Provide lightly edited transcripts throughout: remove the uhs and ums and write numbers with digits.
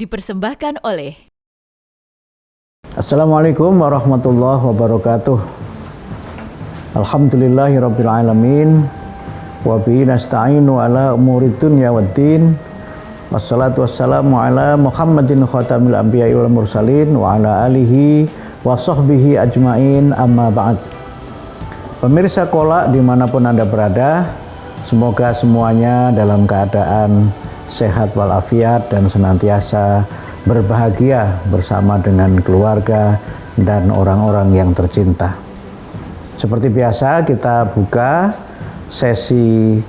dipersembahkan oleh Assalamualaikum warahmatullahi wabarakatuh. Alhamdulillahirabbil alamin wa bihi nasta'inu ala umurid dunya waddin. Wassalatu wassalamu ala Muhammadin khatamil anbiya'i wal mursalin wa ala alihi wa sahbihi ajmain, amma ba'd. Pemirsa Kolak dimanapun Anda berada, semoga semuanya dalam keadaan sehat walafiat dan senantiasa berbahagia bersama dengan keluarga dan orang-orang yang tercinta. Seperti biasa, kita buka sesi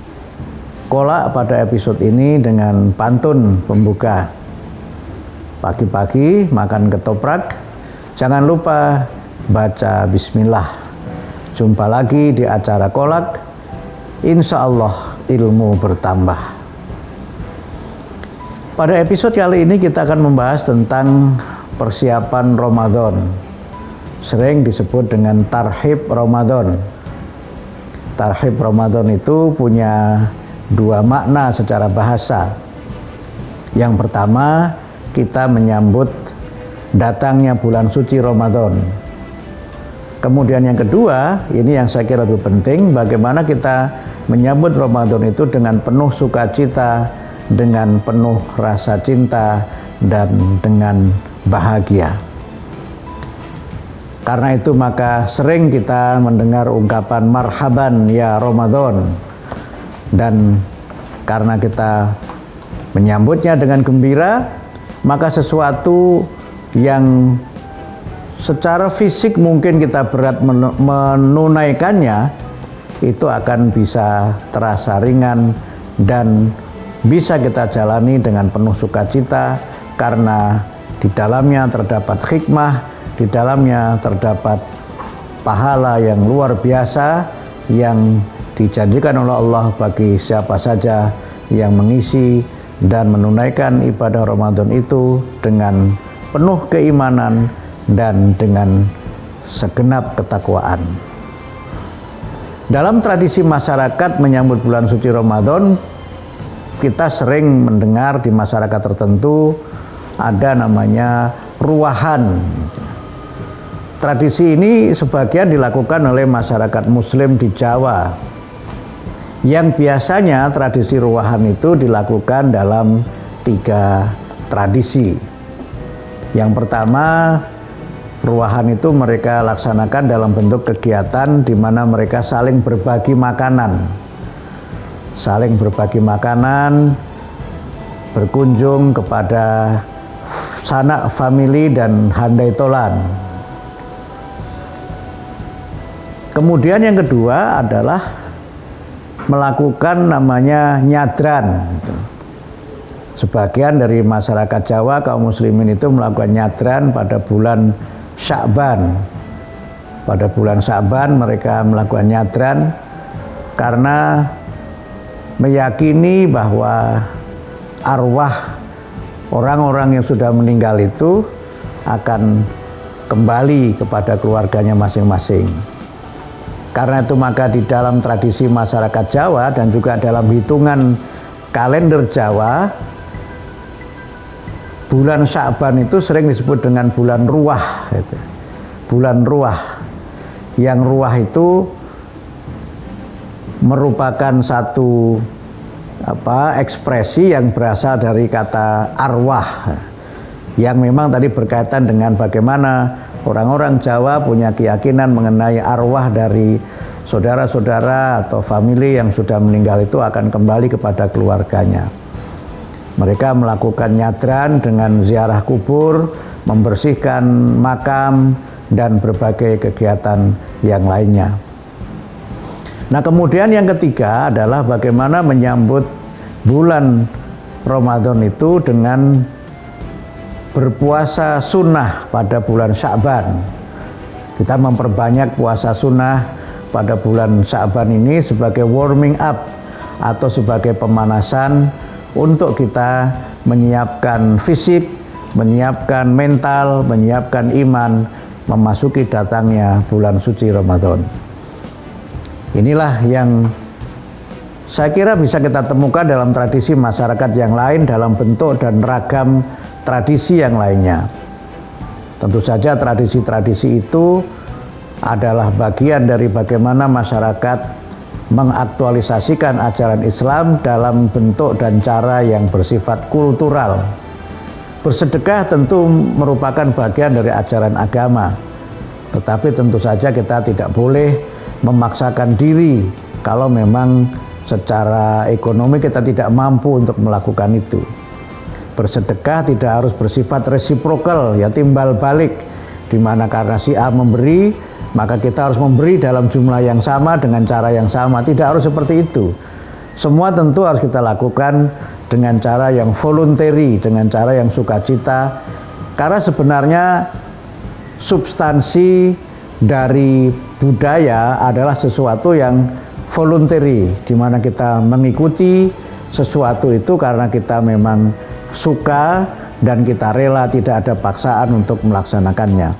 Kolak pada episode ini dengan pantun pembuka. Pagi-pagi makan ketoprak, jangan lupa baca bismillah. Jumpa lagi di acara Kolak, insya Allah ilmu bertambah. Pada episode kali ini kita akan membahas tentang persiapan Ramadan. Sering disebut dengan tarhib Ramadan. Tarhib Ramadan itu punya dua makna secara bahasa. Yang pertama, kita menyambut datangnya bulan suci Ramadan. Kemudian yang kedua, ini yang saya kira lebih penting, bagaimana kita menyambut Ramadan itu dengan penuh sukacita, dengan penuh rasa cinta, dan dengan bahagia. Karena itu maka sering kita mendengar ungkapan marhaban ya Ramadan, dan karena kita menyambutnya dengan gembira, maka sesuatu yang secara fisik mungkin kita berat menunaikannya itu akan bisa terasa ringan dan bisa kita jalani dengan penuh sukacita, karena di dalamnya terdapat hikmah, di dalamnya terdapat pahala yang luar biasa yang dijanjikan oleh Allah bagi siapa saja yang mengisi dan menunaikan ibadah Ramadan itu dengan penuh keimanan dan dengan segenap ketakwaan. Dalam tradisi masyarakat menyambut bulan suci Ramadan, kita sering mendengar di masyarakat tertentu ada namanya ruahan. Tradisi ini sebagian dilakukan oleh masyarakat Muslim di Jawa, yang biasanya tradisi ruahan itu dilakukan dalam 3 tradisi. Yang pertama, ruahan itu mereka laksanakan dalam bentuk kegiatan di mana mereka saling berbagi makanan. Saling berbagi makanan, berkunjung kepada sanak famili dan handai tolan. Kemudian yang kedua adalah melakukan namanya nyadran. Sebagian dari masyarakat Jawa, kaum muslimin itu melakukan nyadran pada bulan Sya'ban. Pada bulan Sya'ban mereka melakukan nyadran karena meyakini bahwa arwah orang-orang yang sudah meninggal itu akan kembali kepada keluarganya masing-masing. Karena itu maka di dalam tradisi masyarakat Jawa dan juga dalam hitungan kalender Jawa, bulan Sya'ban itu sering disebut dengan bulan ruah. Bulan ruah, yang ruah itu merupakan satu ekspresi yang berasal dari kata arwah, yang memang tadi berkaitan dengan bagaimana orang-orang Jawa punya keyakinan mengenai arwah dari saudara-saudara atau famili yang sudah meninggal itu akan kembali kepada keluarganya. Mereka melakukan nyadran dengan ziarah kubur, membersihkan makam, dan berbagai kegiatan yang lainnya. Nah, kemudian yang ketiga adalah bagaimana menyambut bulan Ramadan itu dengan berpuasa sunnah pada bulan Sya'ban. Kita memperbanyak puasa sunnah pada bulan Sya'ban ini sebagai warming up atau sebagai pemanasan untuk kita menyiapkan fisik, menyiapkan mental, menyiapkan iman memasuki datangnya bulan suci Ramadan. Inilah yang saya kira bisa kita temukan dalam tradisi masyarakat yang lain dalam bentuk dan ragam tradisi yang lainnya. Tentu saja tradisi-tradisi itu adalah bagian dari bagaimana masyarakat mengaktualisasikan ajaran Islam dalam bentuk dan cara yang bersifat kultural. Bersedekah tentu merupakan bagian dari ajaran agama, tetapi tentu saja kita tidak boleh memaksakan diri kalau memang secara ekonomi kita tidak mampu untuk melakukan itu. Bersedekah tidak harus bersifat resiprokal, ya timbal balik, di mana karena si A memberi, maka kita harus memberi dalam jumlah yang sama dengan cara yang sama. Tidak harus seperti itu. Semua tentu harus kita lakukan dengan cara yang voluntary, dengan cara yang sukacita. Karena sebenarnya substansi dari budaya adalah sesuatu yang voluntary, di mana kita mengikuti sesuatu itu karena kita memang suka dan kita rela, tidak ada paksaan untuk melaksanakannya.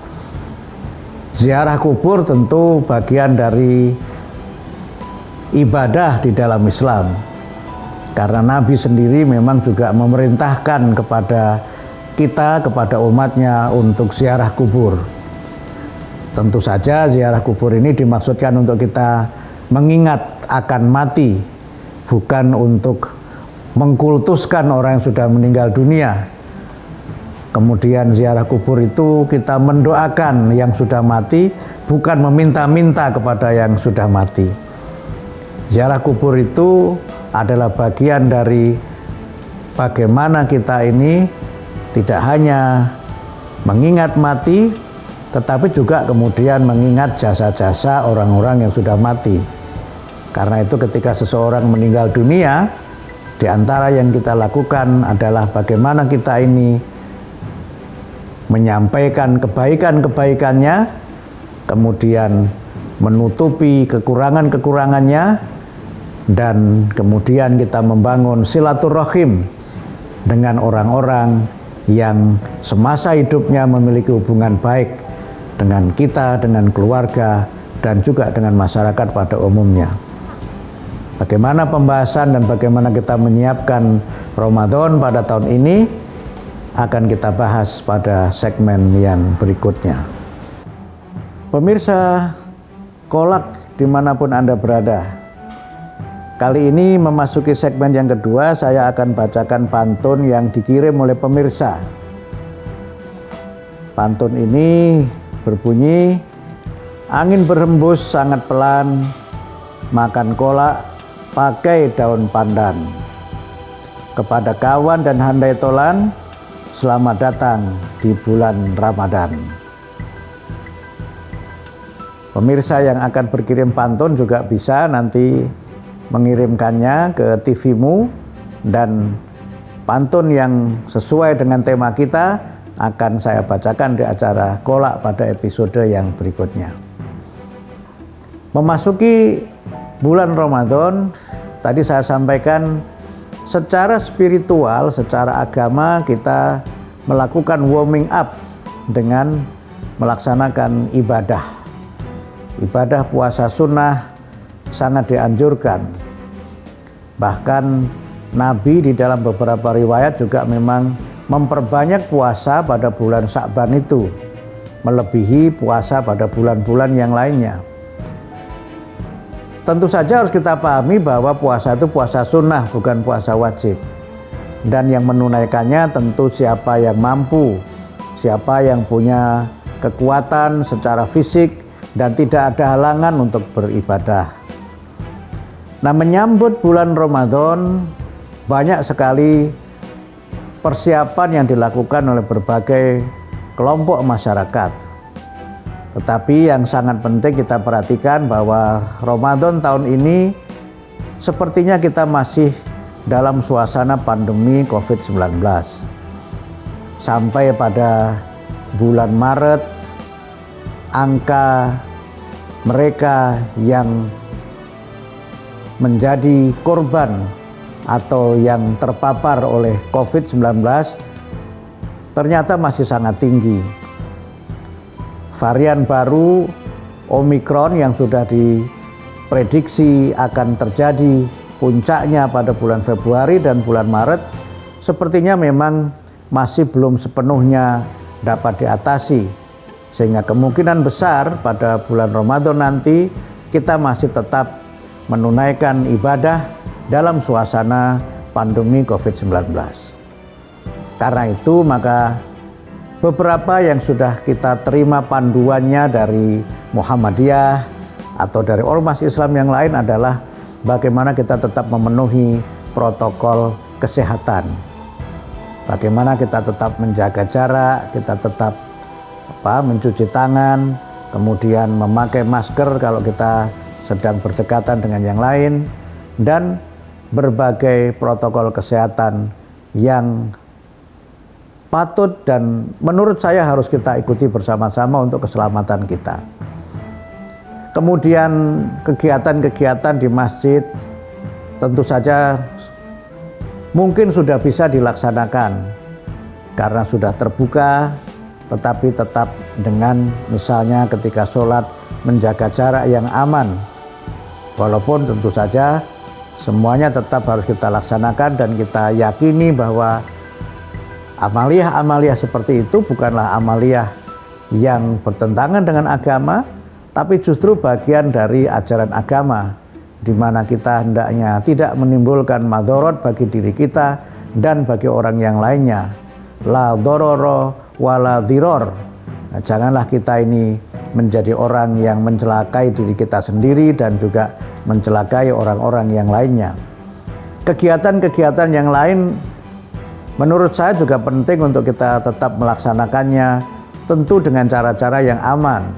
Ziarah kubur tentu bagian dari ibadah di dalam Islam, karena Nabi sendiri memang juga memerintahkan kepada kita, kepada umatnya untuk ziarah kubur. Tentu saja ziarah kubur ini dimaksudkan untuk kita mengingat akan mati, bukan untuk mengkultuskan orang yang sudah meninggal dunia. Kemudian ziarah kubur itu kita mendoakan yang sudah mati, bukan meminta-minta kepada yang sudah mati. Ziarah kubur itu adalah bagian dari bagaimana kita ini tidak hanya mengingat mati, tetapi juga kemudian mengingat jasa-jasa orang-orang yang sudah mati. Karena itu ketika seseorang meninggal dunia, di antara yang kita lakukan adalah bagaimana kita ini menyampaikan kebaikan-kebaikannya, kemudian menutupi kekurangan-kekurangannya, dan kemudian kita membangun silaturahim dengan orang-orang yang semasa hidupnya memiliki hubungan baik dengan kita, dengan keluarga, dan juga dengan masyarakat pada umumnya. Bagaimana pembahasan dan bagaimana kita menyiapkan Ramadan pada tahun ini akan kita bahas pada segmen yang berikutnya. Pemirsa Kolak dimanapun Anda berada, kali ini memasuki segmen yang kedua, saya akan bacakan pantun yang dikirim oleh pemirsa. Pantun ini berbunyi, angin berhembus sangat pelan, makan kolak pakai daun pandan. Kepada kawan dan handai tolan, selamat datang di bulan Ramadan. Pemirsa yang akan berkirim pantun juga bisa nanti mengirimkannya ke TV-mu, dan pantun yang sesuai dengan tema kita akan saya bacakan di acara Kolak pada episode yang berikutnya. Memasuki bulan Ramadan, tadi saya sampaikan secara spiritual, secara agama kita melakukan warming up dengan melaksanakan ibadah. Ibadah puasa sunnah sangat dianjurkan. Bahkan Nabi di dalam beberapa riwayat juga memang memperbanyak puasa pada bulan Sya'ban itu, melebihi puasa pada bulan-bulan yang lainnya. Tentu saja harus kita pahami bahwa puasa itu puasa sunnah, bukan puasa wajib. Dan yang menunaikannya tentu siapa yang mampu, siapa yang punya kekuatan secara fisik dan tidak ada halangan untuk beribadah. Nah, menyambut bulan Ramadan, banyak sekali persiapan yang dilakukan oleh berbagai kelompok masyarakat. Tetapi yang sangat penting kita perhatikan bahwa Ramadan tahun ini sepertinya kita masih dalam suasana pandemi COVID-19. Sampai pada bulan Maret, angka mereka yang menjadi korban atau yang terpapar oleh COVID-19 ternyata masih sangat tinggi. Varian baru Omikron yang sudah diprediksi akan terjadi puncaknya pada bulan Februari dan bulan Maret, sepertinya memang masih belum sepenuhnya dapat diatasi, sehingga kemungkinan besar pada bulan Ramadan nanti kita masih tetap menunaikan ibadah dalam suasana pandemi COVID-19. Karena itu maka beberapa yang sudah kita terima panduannya dari Muhammadiyah atau dari ormas Islam yang lain adalah bagaimana kita tetap memenuhi protokol kesehatan. Bagaimana kita tetap menjaga jarak, kita tetap mencuci tangan, kemudian memakai masker kalau kita sedang berdekatan dengan yang lain, dan berbagai protokol kesehatan yang patut dan menurut saya harus kita ikuti bersama-sama untuk keselamatan kita. Kemudian kegiatan-kegiatan di masjid tentu saja mungkin sudah bisa dilaksanakan karena sudah terbuka, tetapi tetap dengan misalnya ketika sholat menjaga jarak yang aman. Walaupun tentu saja semuanya tetap harus kita laksanakan dan kita yakini bahwa amaliyah-amaliyah seperti itu bukanlah amaliyah yang bertentangan dengan agama, tapi justru bagian dari ajaran agama, di mana kita hendaknya tidak menimbulkan madharat bagi diri kita dan bagi orang yang lainnya. La dharara wala dhiror. Nah, janganlah kita ini menjadi orang yang mencelakai diri kita sendiri dan juga mencelakai orang-orang yang lainnya. Kegiatan-kegiatan yang lain menurut saya juga penting untuk kita tetap melaksanakannya, tentu dengan cara-cara yang aman.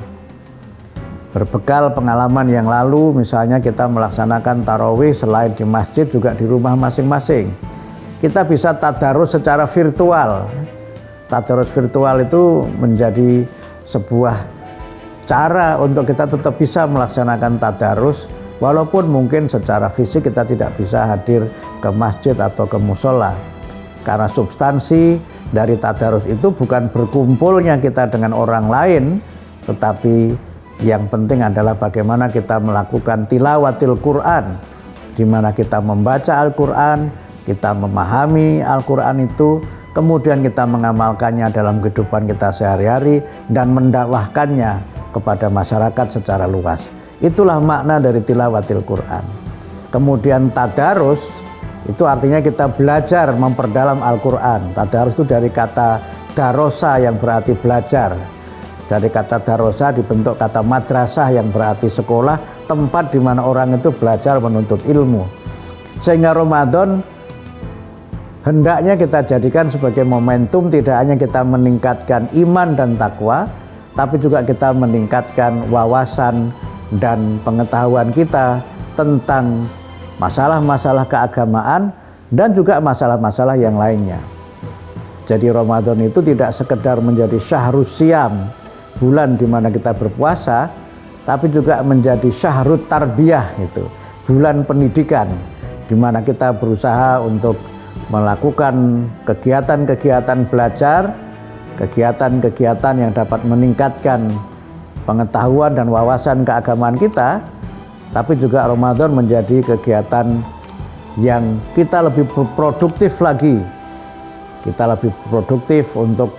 Berbekal pengalaman yang lalu, misalnya kita melaksanakan tarawih selain di masjid juga di rumah masing-masing. Kita bisa tadarus secara virtual. Tadarus virtual itu menjadi sebuah cara untuk kita tetap bisa melaksanakan tadarus, walaupun mungkin secara fisik kita tidak bisa hadir ke masjid atau ke musola. Karena substansi dari tadarus itu bukan berkumpulnya kita dengan orang lain, tetapi yang penting adalah bagaimana kita melakukan tilawatil Quran, di mana kita membaca Al-Quran, kita memahami Al-Quran itu, kemudian kita mengamalkannya dalam kehidupan kita sehari-hari dan mendakwahkannya kepada masyarakat secara luas. Itulah makna dari tilawatil Quran. Kemudian tadarus itu artinya kita belajar memperdalam Al-Quran. Tadarus itu dari kata darosa yang berarti belajar. Dari kata darosa dibentuk kata madrasah yang berarti sekolah, tempat di mana orang itu belajar menuntut ilmu. Sehingga Ramadan hendaknya kita jadikan sebagai momentum tidak hanya kita meningkatkan iman dan takwa, tapi juga kita meningkatkan wawasan dan pengetahuan kita tentang masalah-masalah keagamaan dan juga masalah-masalah yang lainnya. Jadi Ramadan itu tidak sekedar menjadi syahrus siyam, bulan di mana kita berpuasa, tapi juga menjadi syahrut tarbiyah, itu bulan pendidikan, di mana kita berusaha untuk melakukan kegiatan-kegiatan belajar, kegiatan-kegiatan yang dapat meningkatkan pengetahuan dan wawasan keagamaan kita. Tapi juga Ramadan menjadi kegiatan yang kita lebih produktif lagi. Kita lebih produktif untuk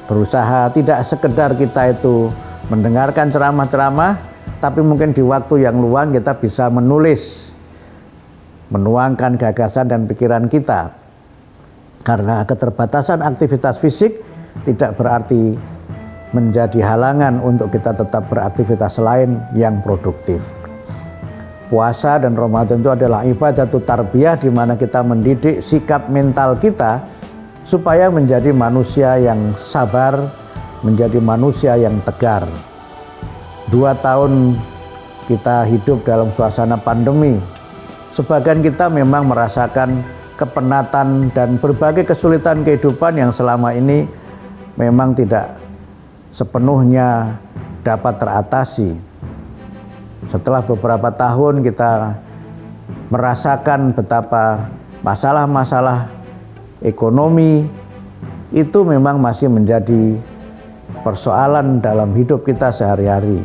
berusaha tidak sekedar kita itu mendengarkan ceramah-ceramah, tapi mungkin di waktu yang luang kita bisa menulis, menuangkan gagasan dan pikiran kita. Karena keterbatasan aktivitas fisik tidak berarti menjadi halangan untuk kita tetap beraktivitas lain yang produktif. Puasa dan Ramadan itu adalah ibadatul tarbiyah, di mana kita mendidik sikap mental kita supaya menjadi manusia yang sabar, menjadi manusia yang tegar. 2 tahun kita hidup dalam suasana pandemi. Sebagian kita memang merasakan kepenatan dan berbagai kesulitan kehidupan yang selama ini memang tidak sepenuhnya dapat teratasi. Setelah beberapa tahun kita merasakan betapa masalah-masalah ekonomi itu memang masih menjadi persoalan dalam hidup kita sehari-hari.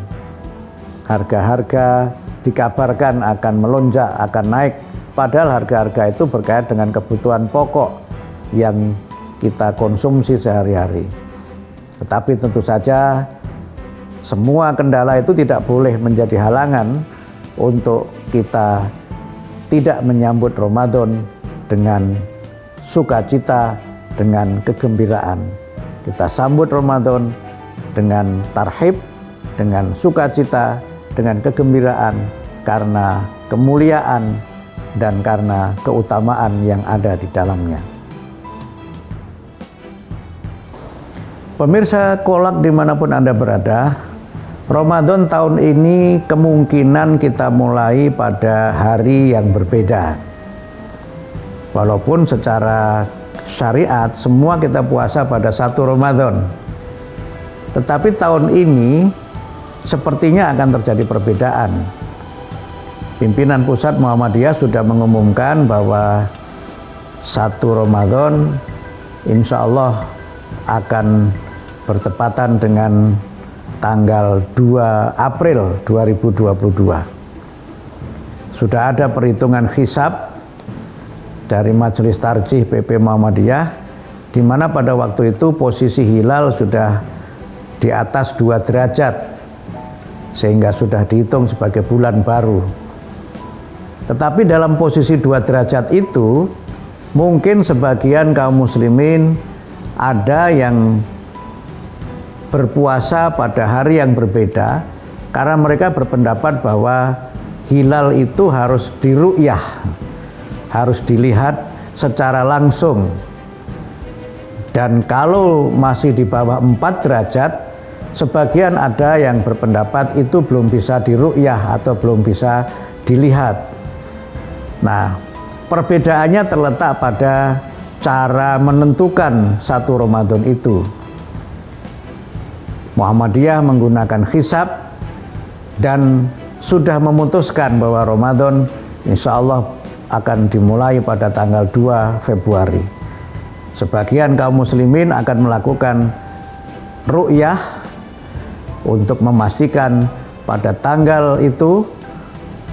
Harga-harga dikabarkan akan melonjak, akan naik, padahal harga-harga itu berkait dengan kebutuhan pokok yang kita konsumsi sehari-hari. Tetapi tentu saja semua kendala itu tidak boleh menjadi halangan untuk kita tidak menyambut Ramadan dengan sukacita, dengan kegembiraan. Kita sambut Ramadan dengan tarhib, dengan sukacita, dengan kegembiraan karena kemuliaan dan karena keutamaan yang ada di dalamnya. Pemirsa Kolak dimanapun Anda berada, Ramadan tahun ini kemungkinan kita mulai pada hari yang berbeda. Walaupun secara syariat semua kita puasa pada 1 Ramadan. Tetapi tahun ini sepertinya akan terjadi perbedaan. Pimpinan Pusat Muhammadiyah sudah mengumumkan bahwa 1 Ramadan insya Allah akan bertepatan dengan tanggal 2 April 2022. Sudah ada perhitungan hisab dari Majelis Tarjih PP Muhammadiyah, di mana pada waktu itu posisi hilal sudah di atas 2 derajat, sehingga sudah dihitung sebagai bulan baru. Tetapi dalam posisi 2 derajat itu, mungkin sebagian kaum muslimin ada yang berpuasa pada hari yang berbeda, karena mereka berpendapat bahwa hilal itu harus diru'yah, harus dilihat secara langsung. Dan kalau masih di bawah 4 derajat, sebagian ada yang berpendapat itu belum bisa diru'yah atau belum bisa dilihat. Nah, perbedaannya terletak pada cara menentukan 1 Ramadan itu. Muhammadiyah menggunakan hisab dan sudah memutuskan bahwa Ramadan insya Allah akan dimulai pada tanggal 2 Februari. Sebagian kaum muslimin akan melakukan ru'yah untuk memastikan pada tanggal itu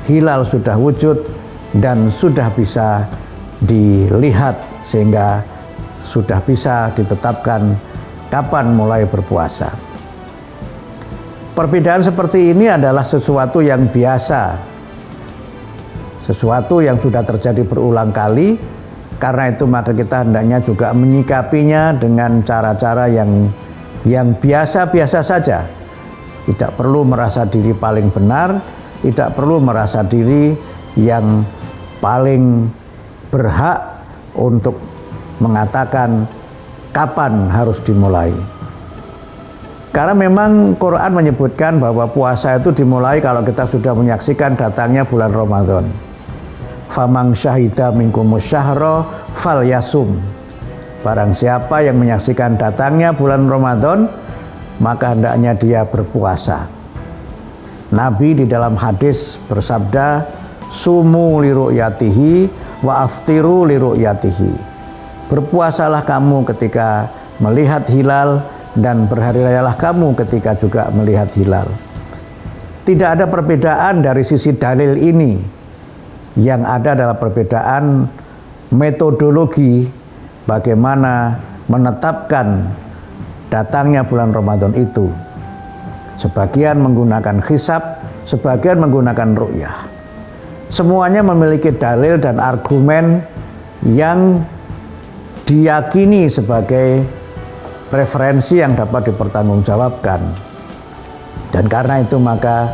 hilal sudah wujud dan sudah bisa dilihat, sehingga sudah bisa ditetapkan kapan mulai berpuasa. Perbedaan seperti ini adalah sesuatu yang biasa, sesuatu yang sudah terjadi berulang kali. Karena itu maka kita hendaknya juga menyikapinya dengan cara-cara yang biasa-biasa saja. Tidak perlu merasa diri paling benar, tidak perlu merasa diri yang paling berhak untuk mengatakan kapan harus dimulai. Karena memang Quran menyebutkan bahwa puasa itu dimulai kalau kita sudah menyaksikan datangnya bulan Ramadan. Famang syahida minkumus syahra fal yasum. Barang siapa yang menyaksikan datangnya bulan Ramadan, maka hendaknya dia berpuasa. Nabi di dalam hadis bersabda, sumu li ru'yatihi wa aftiru li ru'yatihi. Berpuasalah kamu ketika melihat hilal dan berhari rayalah kamu ketika juga melihat hilal. Tidak ada perbedaan dari sisi dalil ini. Yang ada adalah perbedaan metodologi bagaimana menetapkan datangnya bulan Ramadan itu. Sebagian menggunakan hisab, sebagian menggunakan ru'yah. Semuanya memiliki dalil dan argumen yang diyakini sebagai referensi yang dapat dipertanggungjawabkan. Dan karena itu maka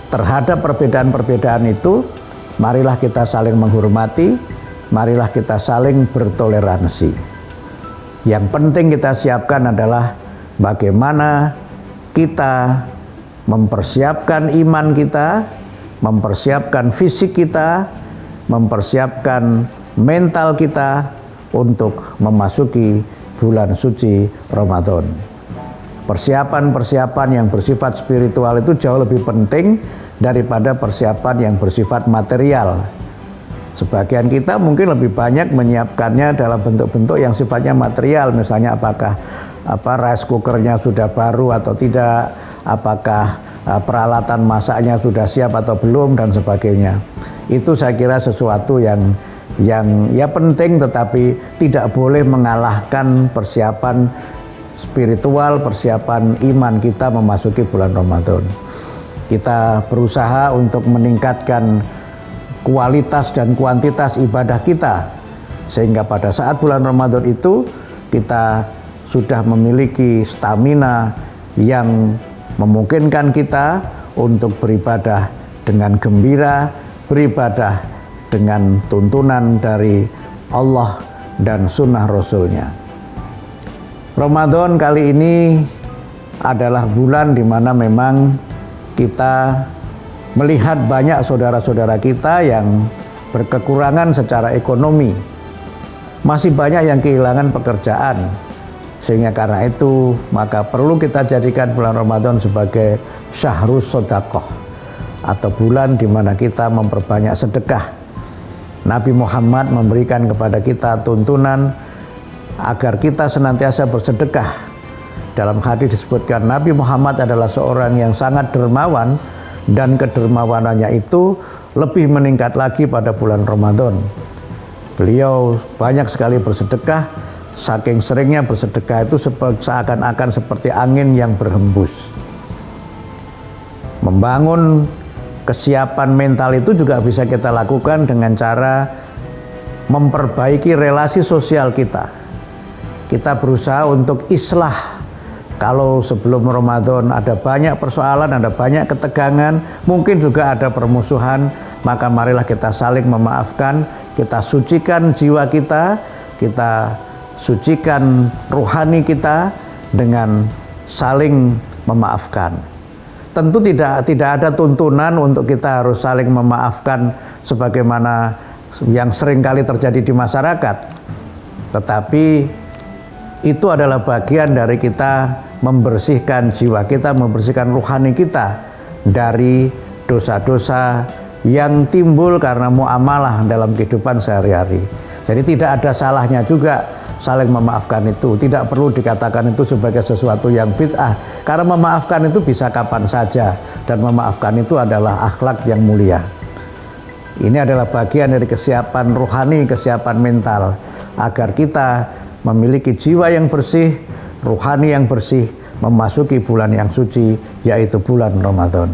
terhadap perbedaan-perbedaan itu, marilah kita saling menghormati, marilah kita saling bertoleransi. Yang penting kita siapkan adalah bagaimana kita mempersiapkan iman kita, mempersiapkan fisik kita, mempersiapkan mental kita untuk memasuki bulan suci Ramadan. Persiapan-persiapan yang bersifat spiritual itu jauh lebih penting daripada persiapan yang bersifat material. Sebagian kita mungkin lebih banyak menyiapkannya dalam bentuk-bentuk yang sifatnya material, misalnya apakah rice cookernya sudah baru atau tidak, apakah peralatan masaknya sudah siap atau belum, dan sebagainya. Itu saya kira sesuatu yang yang ya penting, tetapi tidak boleh mengalahkan persiapan spiritual, persiapan iman kita memasuki bulan Ramadan. Kita berusaha untuk meningkatkan kualitas dan kuantitas ibadah kita, sehingga pada saat bulan Ramadan itu kita sudah memiliki stamina yang memungkinkan kita untuk beribadah dengan gembira, beribadah dengan tuntunan dari Allah dan sunnah Rasulnya. Ramadan kali ini adalah bulan di mana memang kita melihat banyak saudara-saudara kita yang berkekurangan secara ekonomi. Masih banyak yang kehilangan pekerjaan. Sehingga karena itu maka perlu kita jadikan bulan Ramadan sebagai syahrus shadaqah, atau bulan di mana kita memperbanyak sedekah. Nabi Muhammad memberikan kepada kita tuntunan agar kita senantiasa bersedekah. Dalam hadis disebutkan Nabi Muhammad adalah seorang yang sangat dermawan, dan kedermawanannya itu lebih meningkat lagi pada bulan Ramadan. Beliau banyak sekali bersedekah, saking seringnya bersedekah itu seakan-akan seperti angin yang berhembus. Membangun kesiapan mental itu juga bisa kita lakukan dengan cara memperbaiki relasi sosial kita. Kita berusaha untuk islah. Kalau sebelum Ramadan ada banyak persoalan, ada banyak ketegangan, mungkin juga ada permusuhan, maka marilah kita saling memaafkan, kita sucikan jiwa kita sucikan rohani kita dengan saling memaafkan. Tentu tidak ada tuntunan untuk kita harus saling memaafkan sebagaimana yang sering kali terjadi di masyarakat. Tetapi itu adalah bagian dari kita membersihkan jiwa kita, membersihkan rohani kita dari dosa-dosa yang timbul karena muamalah dalam kehidupan sehari-hari. Jadi tidak ada salahnya juga saling memaafkan itu. Tidak perlu dikatakan itu sebagai sesuatu yang bid'ah, karena memaafkan itu bisa kapan saja, dan memaafkan itu adalah akhlak yang mulia. Ini adalah bagian dari kesiapan rohani, kesiapan mental, agar kita memiliki jiwa yang bersih, rohani yang bersih, memasuki bulan yang suci, yaitu bulan Ramadan.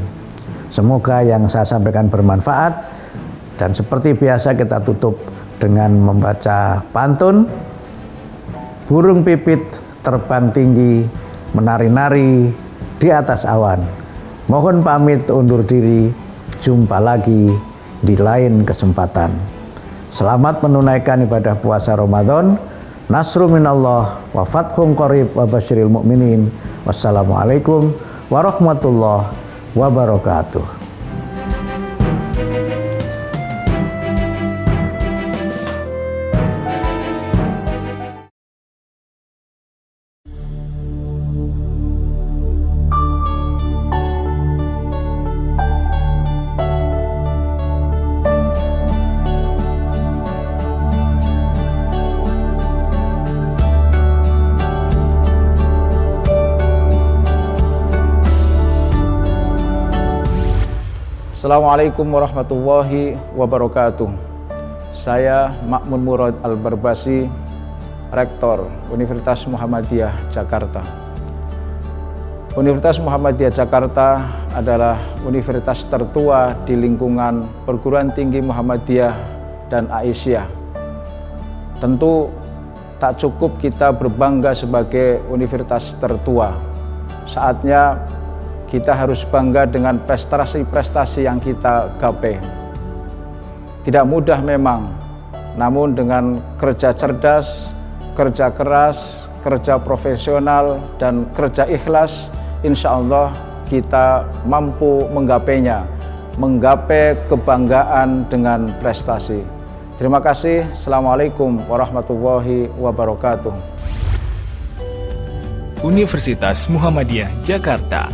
Semoga yang saya sampaikan bermanfaat, dan seperti biasa kita tutup dengan membaca pantun. Burung pipit terbang tinggi, menari-nari di atas awan. Mohon pamit undur diri, jumpa lagi di lain kesempatan. Selamat menunaikan ibadah puasa Ramadan. Nasru minallah wa fathun qarib wa basyiril mu'minin. Wassalamualaikum warahmatullahi wabarakatuh. Assalamualaikum warahmatullahi wabarakatuh. Saya Ma'mun Murad Al-Barbasi, Rektor Universitas Muhammadiyah Jakarta. Universitas Muhammadiyah Jakarta adalah universitas tertua di lingkungan perguruan tinggi Muhammadiyah dan Aisyah. Tentu tak cukup kita berbangga sebagai universitas tertua. Saatnya kita harus bangga dengan prestasi-prestasi yang kita gapai. Tidak mudah memang, namun dengan kerja cerdas, kerja keras, kerja profesional, dan kerja ikhlas, insya Allah kita mampu menggapainya, menggapai kebanggaan dengan prestasi. Terima kasih. Assalamualaikum warahmatullahi wabarakatuh. Universitas Muhammadiyah Jakarta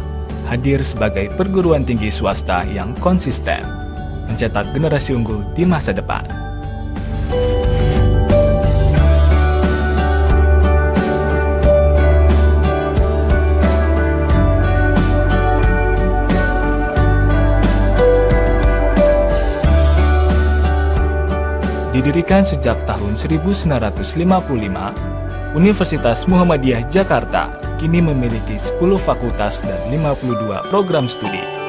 hadir sebagai perguruan tinggi swasta yang konsisten, mencetak generasi unggul di masa depan. Didirikan sejak tahun 1955, Universitas Muhammadiyah Jakarta kini memiliki 10 fakultas dan 52 program studi.